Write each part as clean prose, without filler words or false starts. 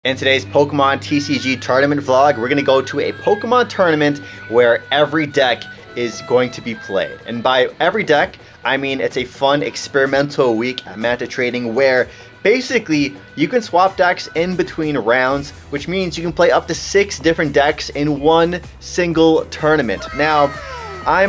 In today's Pokemon TCG Tournament vlog, we're going to go to a Pokemon tournament where every deck is going to be played. And by every deck, I mean it's a fun experimental week at Manta Trading where basically you can swap decks in between rounds, which means you can play up to 6 different decks in one single tournament. Now, I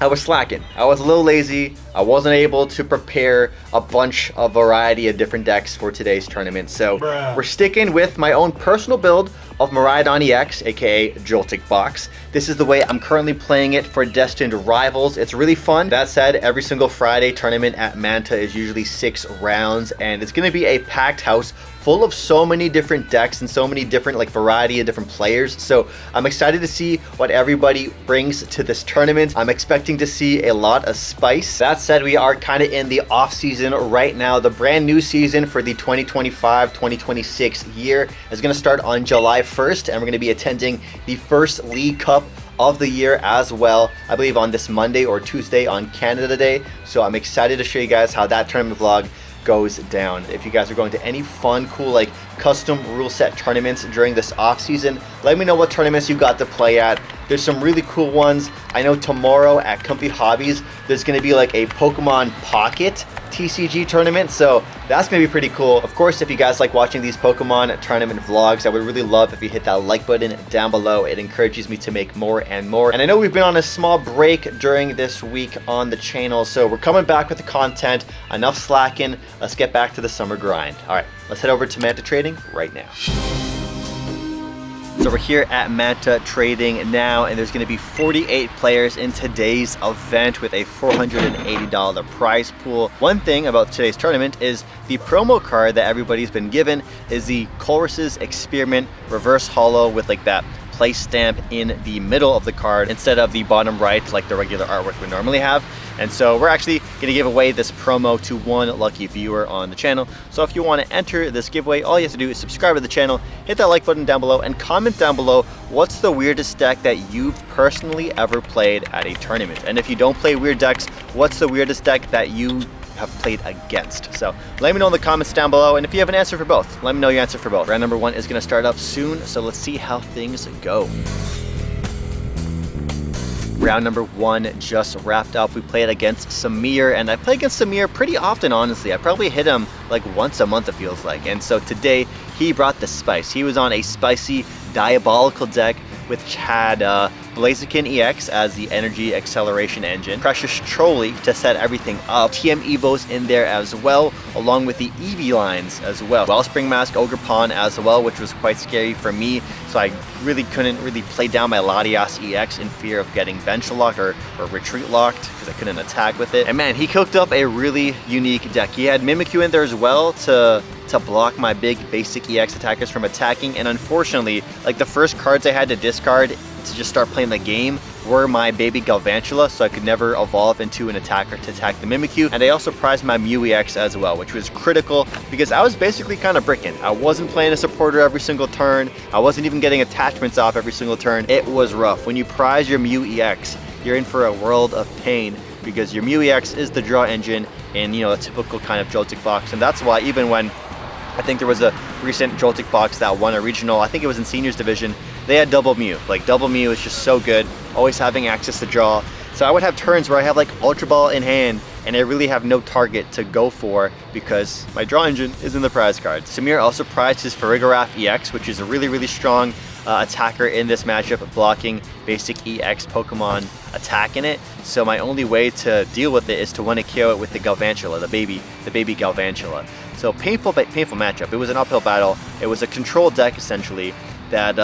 was slacking. I was a little lazy. I wasn't able to prepare a variety of different decks for today's tournament. So we're sticking with my own personal build of Miraidon EX, aka Joltik Box. This is the way I'm currently playing it for Destined Rivals. It's really fun. That said, every single Friday tournament at Manta is usually 6 rounds, and it's going to be a packed house full of so many different decks and so many different variety of different players. So I'm excited to see what everybody brings to this tournament. I'm expecting to see a lot of spice. That said, we are kind of in the off season right now. The brand new season for the 2025-2026 year is going to start on July 1st, and we're going to be attending the first League Cup of the year as well, I believe on this Monday or Tuesday on Canada Day. So I'm excited to show you guys how that tournament vlog goes down. If you guys are going to any fun, cool, custom rule set tournaments during this off season, let me know what tournaments you got to play at. There's some really cool ones. I know tomorrow at Comfy Hobbies, there's going to be a Pokemon Pocket TCG tournament, so that's going to be pretty cool. Of course, if you guys like watching these Pokemon tournament vlogs, I would really love if you hit that like button down below. It encourages me to make more and more. And I know we've been on a small break during this week on the channel, so we're coming back with the content. Enough slacking. Let's get back to the summer grind. All right, let's head over to Manta Trading right now. So we're here at Manta Trading now, and there's going to be 48 players in today's event with a $480 prize pool. One thing about today's tournament is the promo card that everybody's been given is the Chorus's Experiment Reverse Holo with that place stamp in the middle of the card instead of the bottom right like the regular artwork we normally have. And so we're actually going to give away this promo to one lucky viewer on the channel. So if you want to enter this giveaway, all you have to do is subscribe to the channel, hit that like button down below, and comment down below what's the weirdest deck that you've personally ever played at a tournament. And if you don't play weird decks, what's the weirdest deck that you have played against? So let me know in the comments down below, and if you have an answer for both, let me know your answer for both. Round number 1 is going to start up soon, so let's see how things go. Round number 1 just wrapped up. We played against Samir, and I play against Samir pretty often, honestly. I probably hit him once a month, it feels like. And so today he brought the spice. He was on a spicy diabolical deck which had Blaziken EX as the energy acceleration engine, Precious Trolley to set everything up, TM Evos in there as well, along with the Eevee lines as well. Wellspring Mask, Ogre Pawn as well, which was quite scary for me, so I couldn't play down my Latias EX in fear of getting bench locked or retreat locked because I couldn't attack with it. And man, he cooked up a really unique deck. He had Mimikyu in there as well to block my big basic EX attackers from attacking, and unfortunately, the first cards I had to discard to just start playing the game were my baby Galvantula, so I could never evolve into an attacker to attack the Mimikyu. And I also prized my Mew EX as well, which was critical because I was basically kind of bricking. I wasn't playing a supporter every single turn. I wasn't even getting attachments off every single turn. It was rough. When you prize your Mew EX, you're in for a world of pain because your Mew EX is the draw engine in, a typical kind of Joltik box. And that's why even when I think there was a recent Joltik box that won a regional, I think it was in seniors division, they had double Mew. Double Mew is just so good, always having access to draw. So I would have turns where I have Ultra Ball in hand and I really have no target to go for because my draw engine is in the prize card. Samir also prized his Farigiraf EX, which is a really strong attacker in this matchup, blocking basic EX Pokemon attack in it. So my only way to deal with it is to want to KO it with the Galvantula, the baby Galvantula. So painful matchup. It was an uphill battle. It was a control deck essentially that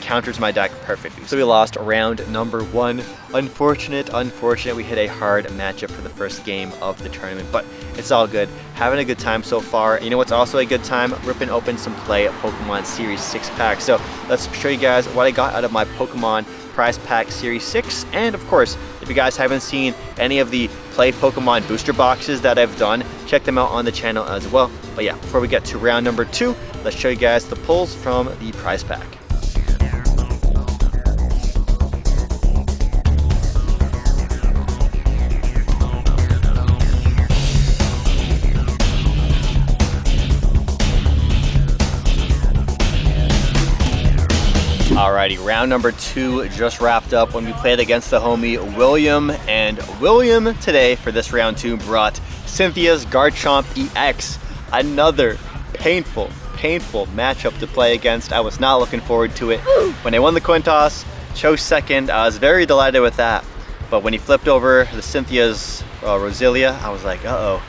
counters my deck perfectly. So we lost round number 1. Unfortunate. We hit a hard matchup for the first game of the tournament, but it's all good. Having a good time so far. You know what's also a good time? Ripping open some play at Pokemon Series 6 pack. So let's show you guys what I got out of my Pokemon Prize Pack Series 6. And of course, if you guys haven't seen any of the Play Pokemon booster boxes that I've done, check them out on the channel as well. But yeah, before we get to round number 2, let's show you guys the pulls from the prize pack. Alrighty, round number 2 just wrapped up when we played against the homie William. And William today for this round 2 brought Cynthia's Garchomp EX. Another painful matchup to play against. I was not looking forward to it. When I won the coin toss, chose second, I was very delighted with that. But when he flipped over the Cynthia's Roselia, I was like, uh-oh,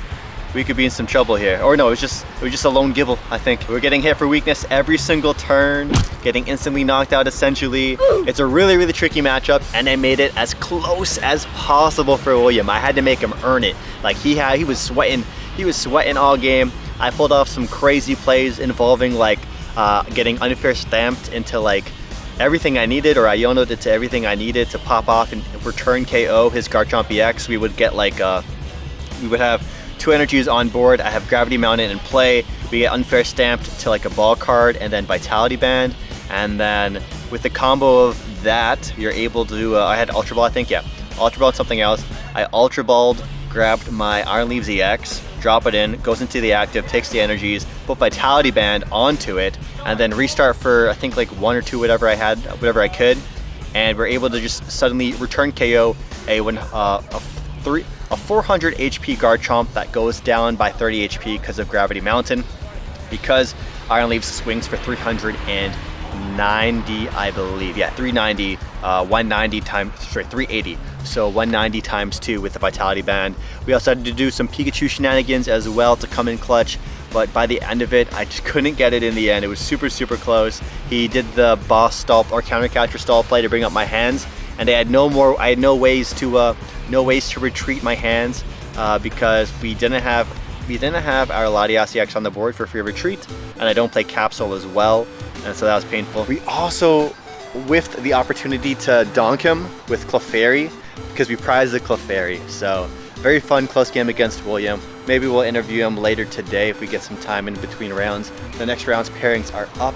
we could be in some trouble here. Or no, it was just a lone gibble, I think. We're getting hit for weakness every single turn, getting instantly knocked out essentially. It's a really tricky matchup, and I made it as close as possible for William. I had to make him earn it. Like he was sweating all game. I pulled off some crazy plays involving like getting unfair stamped into like everything I needed, or I Iono'd it to everything I needed to pop off and return KO his Garchomp EX. We would get like we would have 2 energies on board. I have Gravity Mounted in play. We get unfair stamped to like a ball card and then Vitality Band. And then with the combo of that, you're able to, I had Ultra Ball, I think, yeah. Ultra Ball and something else. I Ultra Balled, grabbed my Iron Leaves EX, drop it in, goes into the active, takes the energies, put Vitality Band onto it, and then restart for, I think like 1 or 2, whatever I could. And we're able to just suddenly return KO a 400 HP Garchomp that goes down by 30 HP because of Gravity Mountain, because Iron Leaves swings for 390, I believe. Yeah, 390, 190 times, sorry, 380. So 190 times 2 with the Vitality Band. We also had to do some Pikachu shenanigans as well to come in clutch, but by the end of it, I just couldn't get it in the end. It was super close. He did the boss stall or counter catcher stall play to bring up my hands, and I had no ways to retreat my hands because we didn't have our Latias EX on the board for free retreat, and I don't play Capsule as well, and so that was painful. We also whiffed the opportunity to donk him with Clefairy because we prized the Clefairy. So very fun close game against William. Maybe we'll interview him later today if we get some time in between rounds. The next round's pairings are up.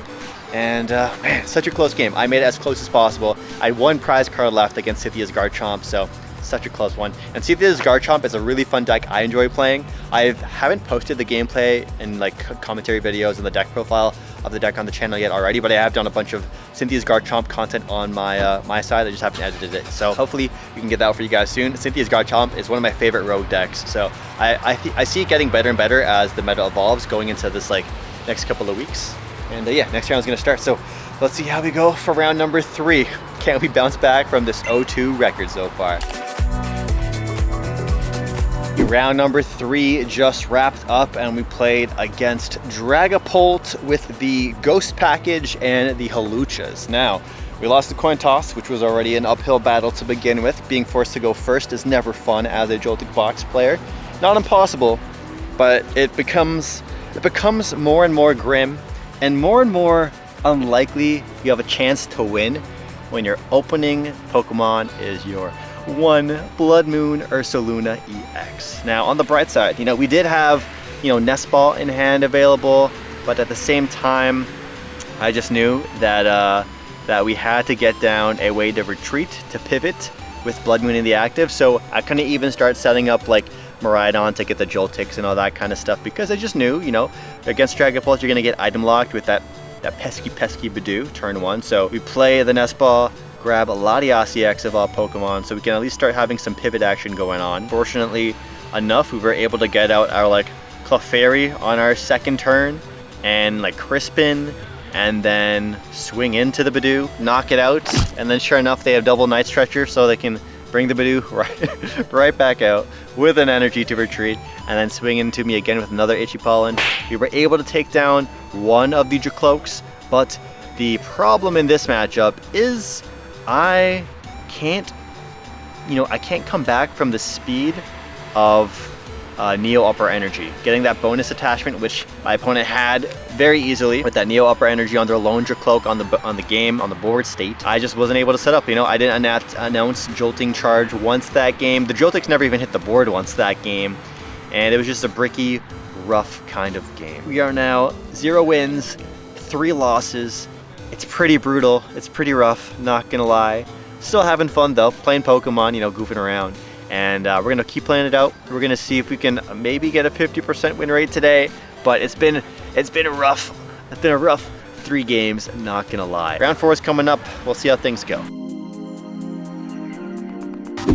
And man, such a close game. I made it as close as possible. I had 1 prize card left against Cynthia's Garchomp, so such a close one. And Cynthia's Garchomp is a really fun deck I enjoy playing. I haven't posted the gameplay and like commentary videos and the deck profile of the deck on the channel yet already, but I have done a bunch of Cynthia's Garchomp content on my my side. I just haven't edited it, so hopefully we can get that out for you guys soon. Cynthia's Garchomp is one of my favorite rogue decks, so I see it getting better and better as the meta evolves going into this like next couple of weeks. And yeah, next round is going to start, so let's see how we go for round number 3. Can we bounce back from this 0-2 record so far? Round number 3 just wrapped up, and we played against Dragapult with the Ghost Package and the Haluchas. Now, we lost the coin toss, which was already an uphill battle to begin with. Being forced to go first is never fun as a Joltik Box player. Not impossible, but it becomes more and more grim and more unlikely you have a chance to win when your opening Pokemon is your 1 Blood Moon Ursaluna EX. Now, on the bright side, we did have, Nest Ball in hand available, but at the same time, I just knew that that we had to get down a way to retreat, to pivot with Blood Moon in the active, so I couldn't even start setting up like Miraidon to get the Joltics and all that kind of stuff, because I just knew, against Dragapult you're gonna get item locked with that pesky Bidoof turn 1. So we play the Nest Ball, grab Latias EX of all Pokemon, so we can at least start having some pivot action going on. Fortunately enough, we were able to get out our like Clefairy on our second turn and like Crispin, and then swing into the Bidoof, knock it out, and then sure enough they have double Night Stretcher, so they can bring the Bidoof right back out with an energy to retreat, and then swing into me again with another Itchy Pollen. We were able to take down 1 of the Dracloaks, but the problem in this matchup is I can't come back from the speed of Neo Upper Energy. Getting that bonus attachment, which my opponent had very easily with that Neo Upper Energy on their lone Dracloak on the board state. I just wasn't able to set up. I didn't announce Jolting Charge once that game. The Joltics never even hit the board once that game, and it was just a bricky, rough kind of game. We are now 0 wins, 3 losses. It's pretty brutal. It's pretty rough, not gonna lie. Still having fun though, playing Pokemon, goofing around. And we're gonna keep playing it out. We're gonna see if we can maybe get a 50% win rate today. But it's been a rough 3 games, not gonna lie. Round 4 is coming up. We'll see how things go.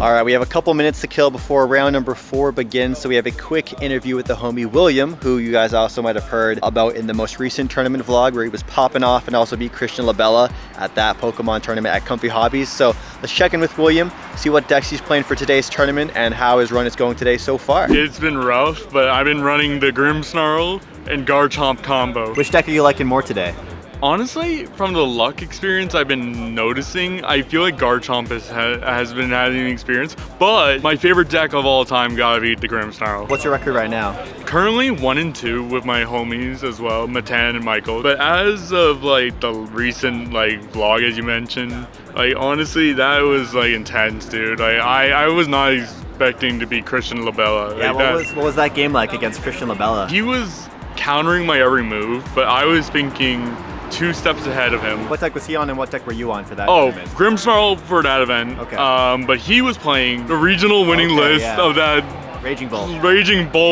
All right, we have a couple minutes to kill before round number 4 begins. So we have a quick interview with the homie William, who you guys also might have heard about in the most recent tournament vlog where he was popping off and also beat Christian Labella at that Pokemon tournament at Comfy Hobbies. So let's check in with William, see what decks he's playing for today's tournament and how his run is going today so far. It's been rough, but I've been running the Grimmsnarl and Garchomp combo. Which deck are you liking more today? Honestly, from the luck experience I've been noticing, I feel like Garchomp has been having experience, but my favorite deck of all time gotta be the Grimmsnarl. What's your record right now? Currently 1-2 with my homies as well, Matan and Michael. But as of like the recent like vlog as you mentioned, like honestly that was like intense, dude. Like I was not expecting to beat Christian Labella. Yeah, like what was that game like against Christian Labella? He was countering my every move, but I was thinking 2 steps ahead of him. What deck was he on and what deck were you on for that tournament? tournament? Grimmsnarl for that event. Okay. But he was playing the regional winning list of that Raging Bull.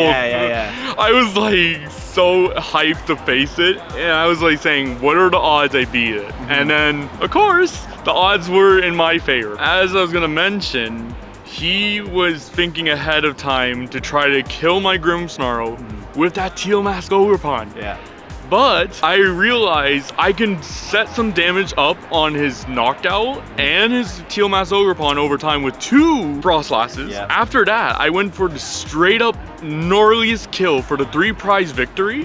Yeah. I was like so hyped to face it, and I was like saying, what are the odds I beat it? And then, of course, the odds were in my favor. As I was gonna mention, he was thinking ahead of time to try to kill my Grimmsnarl with that Teal Mask Ogerpon. Yeah. But I realized I can set some damage up on his Noctowl and his Teal Mask Ogerpon over time with 2 Frost Lasses. Yeah. After that, I went for the straight up gnarliest kill for the 3 prize victory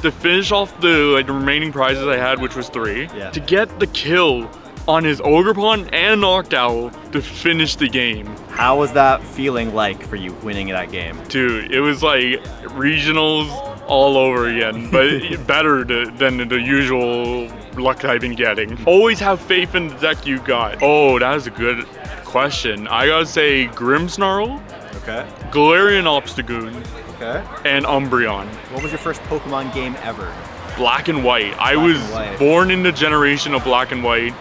to finish off the remaining prizes I had, which was 3. Yeah. To get the kill on his Ogerpon and Noctowl to finish the game. How was that feeling like for you winning that game? Dude, it was like regionals all over again, but better than the usual luck I've been getting. Always have faith in the deck you got. Oh, that is a good question. I gotta say Grimmsnarl, Okay. Galarian Obstagoon, Okay. and Umbreon. What was your first Pokemon game ever? Black and White. I was born in the generation of Black and White.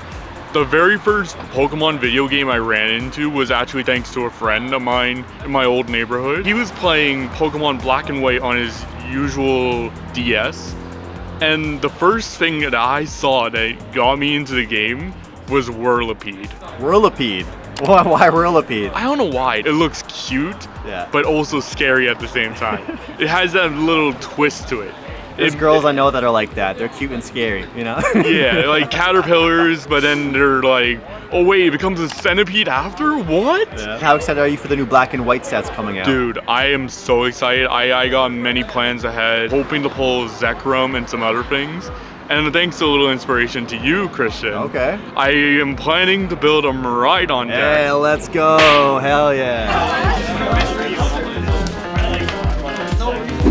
The very first Pokemon video game I ran into was actually thanks to a friend of mine in my old neighborhood. He was playing Pokemon Black and White on his usual DS, and the first thing that I saw that got me into the game was Whirlipede. Whirlipede? Why Whirlipede? I don't know why. It looks cute, but also scary at the same time. It has that little twist to it. There's girls I know that are like that. They're cute and scary, you know? Yeah, like caterpillars, but then they're like, oh wait, it becomes a centipede after? What? Yeah. How excited are you for the new Black and White sets coming out? Dude, I am so excited. I got many plans ahead, hoping to pull Zekrom and some other things. And thanks to a little inspiration to you, Christian. Okay. I am planning to build a Miraidon deck. Hey, let's go. Hell yeah.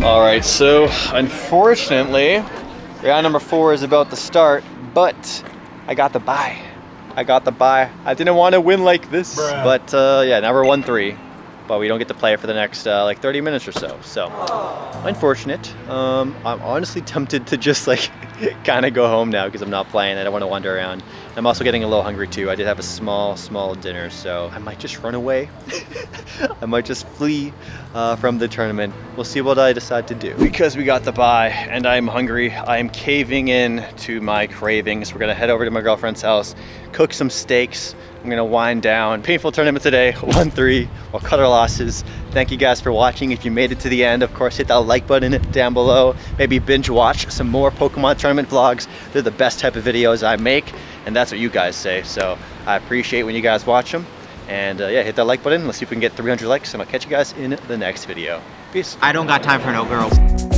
All right, so unfortunately, round number 4 is about to start, but I got the bye. I didn't want to win like this, but yeah, now we're 1-3, but we don't get to play it for the next like 30 minutes or so. So unfortunate. I'm honestly tempted to just like kind of go home now because I'm not playing. I don't want to wander around. I'm also getting a little hungry too. I did have a small dinner, so I might just run away. I might just flee from the tournament. We'll see what I decide to do. Because we got the bye and I'm hungry, I am caving in to my cravings. We're gonna head over to my girlfriend's house, cook some steaks. I'm gonna wind down. Painful tournament today, 1-3. We'll cut our losses. Thank you guys for watching. If you made it to the end, of course, hit that like button down below. Maybe binge watch some more Pokemon tournament vlogs. They're the best type of videos I make, and that's what you guys say. So I appreciate when you guys watch them. And yeah, hit that like button. Let's see if we can get 300 likes, and I'll catch you guys in the next video. Peace. I don't got time for no girls.